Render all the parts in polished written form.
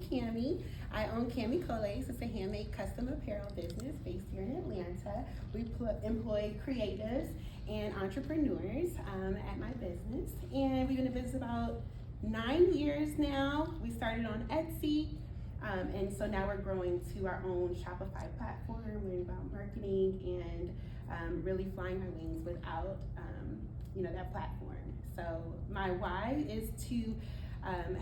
Cami. I own Cami Collays. It's a handmade custom apparel business based here in Atlanta. We employ creatives and entrepreneurs at my business. And we've been in business about 9 years now. We started on Etsy. And so now we're growing to our own Shopify platform, learning about marketing and really flying our wings without that platform. So my why is to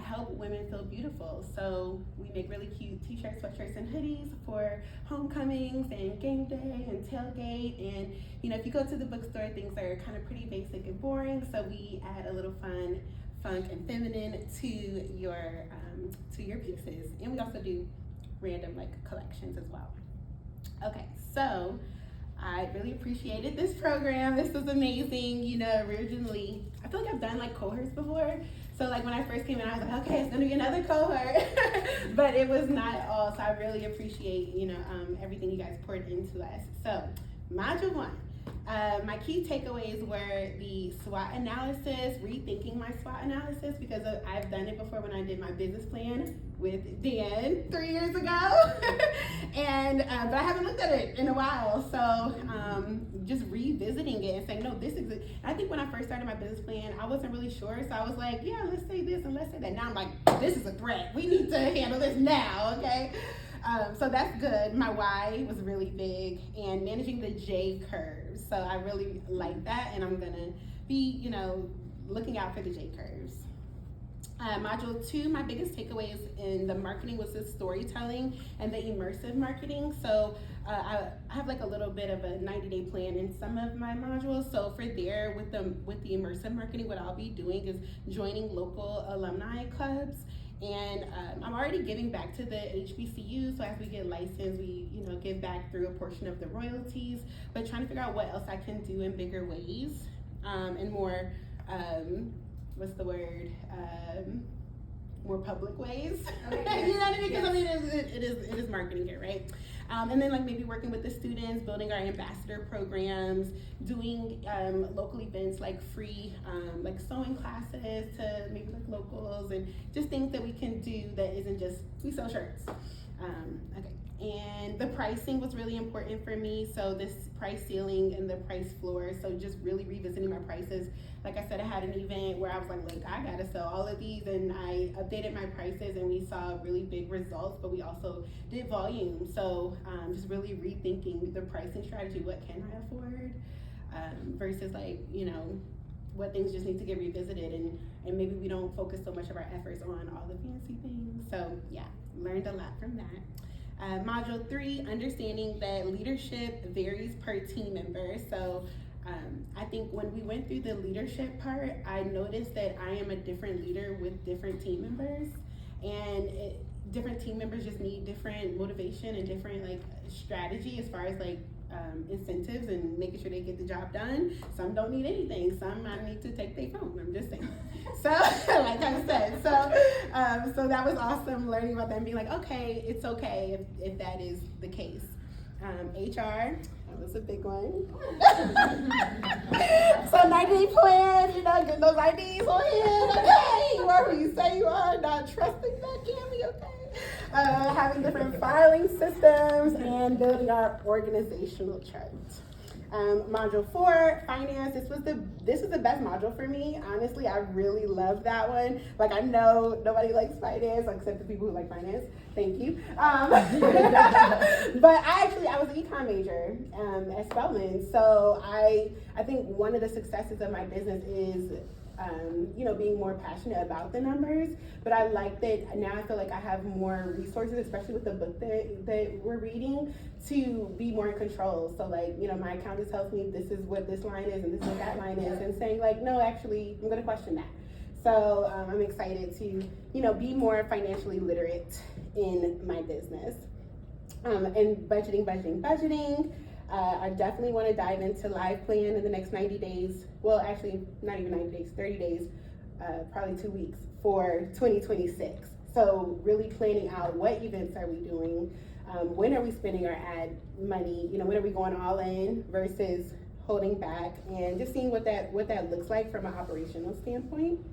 help women feel beautiful. So we make really cute t-shirts, sweatshirts, and hoodies for homecomings and game day and tailgate. And if you go to the bookstore, things are kind of pretty basic and boring. So we add a little fun, funk, and feminine to your pieces. And we also do random collections as well. Okay, so I really appreciated this program. This was amazing. Originally, I feel like I've done cohorts before. So when I first came in, I was like, okay, it's gonna be another cohort. But it was not at all. So I really appreciate, everything you guys poured into us. So module 1. My key takeaways were the SWOT analysis, rethinking my SWOT analysis, because I've done it before when I did my business plan with Dan 3 years ago. And but I haven't looked at it in a while. So just revisiting it and saying, no, this is it. I think when I first started my business plan, I wasn't really sure. So I was like, yeah, let's say this and let's say that. Now I'm like, this is a threat. We need to handle this now, okay? So that's good. My why was really big, and managing the J curves. So I really like that, and I'm gonna be, looking out for the J curves. Module 2, my biggest takeaways in the marketing was the storytelling and the immersive marketing. So I have a little bit of a 90-day plan in some of my modules. So for there, with the immersive marketing, what I'll be doing is joining local alumni clubs. And I'm already giving back to the HBCU, so as we get licensed, we give back through a portion of the royalties, but trying to figure out what else I can do in bigger ways, and more, more public ways. Okay. You know what I mean? Because it is marketing here, right? And then maybe working with the students, building our ambassador programs, doing local events like free sewing classes to maybe locals, and just things that we can do that isn't just we sell shirts. Okay. And the pricing was really important for me. So this price ceiling and the price floor. So just really revisiting my prices. Like I said, I had an event where I was like, I gotta sell all of these, and I updated my prices, and we saw really big results, but we also did volume. So just really rethinking the pricing strategy. What can I afford? Versus what things just need to get revisited, and maybe we don't focus so much of our efforts on all the fancy things. So yeah, learned a lot from that. Module 3, understanding that leadership varies per team member. So I think when we went through the leadership part, I noticed that I am a different leader with different team members, and different team members just need different motivation and different strategy as far as incentives and making sure they get the job done. Some don't need anything. Some might need to take their phone. I'm just saying. So, like I said, so that was awesome learning about that and being like, okay, it's okay if that is the case. HR, that was a big one. So 90-day plan, getting those IDs on hand. Okay, you are who you say you are. Not trusting that, Cami. Okay. Having different filing systems and building our organizational chart. Module 4, finance. This is the best module for me. Honestly, I really love that one. I know nobody likes finance except the people who like finance. Thank you. But I was an econ major at Spelman. So I think one of the successes of my business is being more passionate about the numbers, but I like that now I feel like I have more resources, especially with the book that we're reading, to be more in control. So my accountant tells me this is what this line is and this is what that line is, and saying no, actually, I'm gonna question that. So I'm excited to, be more financially literate in my business. And budgeting. I definitely want to dive into Live Plan in the next 90 days. Well, actually, not even 90 days, 30 days, probably 2 weeks for 2026. So really planning out what events are we doing, when are we spending our ad money, when are we going all in versus holding back, and just seeing what that looks like from an operational standpoint.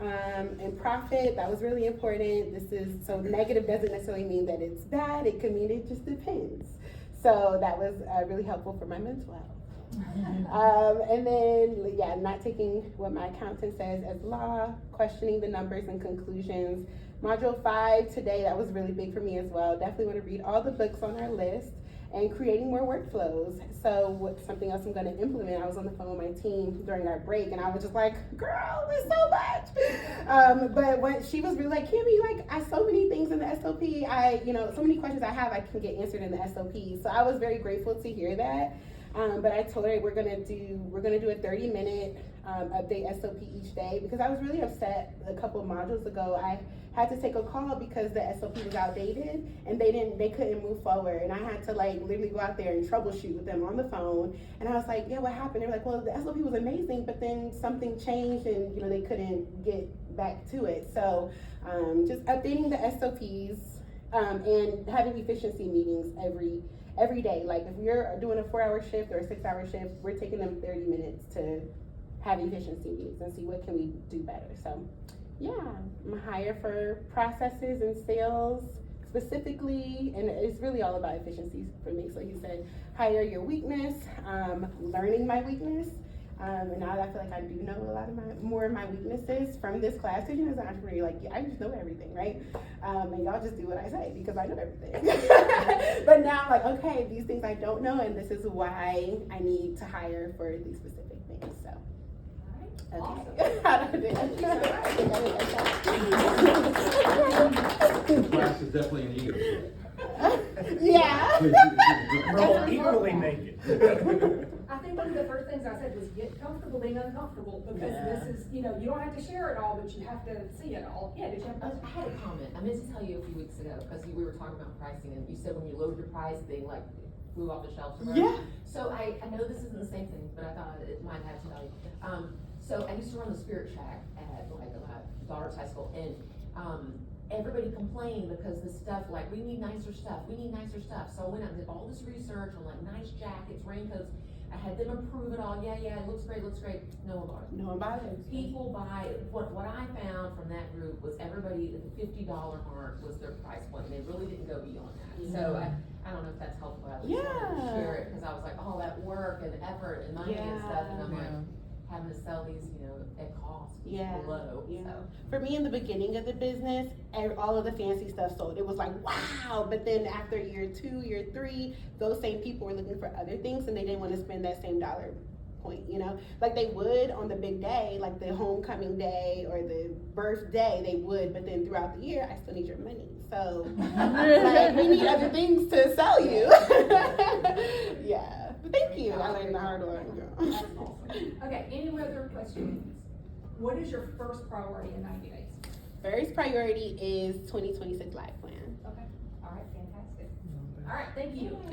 And profit, that was really important. So negative doesn't necessarily mean that it's bad. It could mean it just depends. So that was really helpful for my mental health. And then, not taking what my accountant says as law, questioning the numbers and conclusions. Module 5 today, that was really big for me as well. Definitely want to read all the books on our list and creating more workflows. So something else I'm gonna implement, I was on the phone with my team during our break and I was just like, girl, it's so much. But when she was really like, Cami, like, I so many things in the SOP, so many questions I have, I can get answered in the SOP. So I was very grateful to hear that. But I told her we're gonna do a 30-minute update SOP each day because I was really upset a couple modules ago. I had to take a call because the SOP was outdated and they couldn't move forward, and I had to like literally go out there and troubleshoot with them on the phone. And I was like, yeah, what happened? They were like, well, the SOP was amazing, but then something changed and they couldn't get back to it. So just updating the SOPs and having efficiency meetings every day. Like if we're doing a 4-hour shift or a 6-hour shift, we're taking them 30 minutes to have efficiency meetings and see what can we do better. So yeah, I'm a hire for processes and sales specifically, and it's really all about efficiencies for me. So he said, hire your weakness, learning my weakness. And now that I feel like I do know a lot of more of my weaknesses from this class, because as an entrepreneur, you're like, yeah, I just know everything, right? And y'all just do what I say because I know everything. But now I'm like, okay, these things I don't know, and this is why I need to hire for these specific things. So. Okay. Class is definitely an ego. Yeah. We'll equally make it. I think one of the first things I said was get comfortable being uncomfortable because this is, you don't have to share it all, but you have to see it all. Yeah, did you have I had a comment. I meant to tell you a few weeks ago because we were talking about pricing and you said when you load your price, they like flew off the shelves. Right? Yeah. So I know this isn't the same thing, but I thought it might have to tell you. So I used to run the Spirit Shack at like my daughter's high school, and everybody complained because the stuff, like, we need nicer stuff. So I went out and did all this research on like nice jackets, raincoats. I had them approve it all. Yeah, it looks great. No one bought it. No one bought it. People buy what I found from that group was everybody at the $50 mark was their price point, and they really didn't go beyond that. So I don't know if that's helpful. I just wanted to share it because I was like, all that work and effort and money and stuff, and I'm like having to sell these, at cost low. Yeah. So. For me, in the beginning of the business, all of the fancy stuff sold. It was like, wow. But then after year 2, year 3, those same people were looking for other things and they didn't want to spend that same dollar point, like they would on the big day, like the homecoming day or the birthday, they would, but then throughout the year, I still need your money. So like, we need other things to sell you. Yeah, but thank you. I learned the hard way. That's awesome. Okay, any other questions? What is your first priority in 90 days? First priority is 2026 life plan. Okay, all right, fantastic. All right, thank you. Thank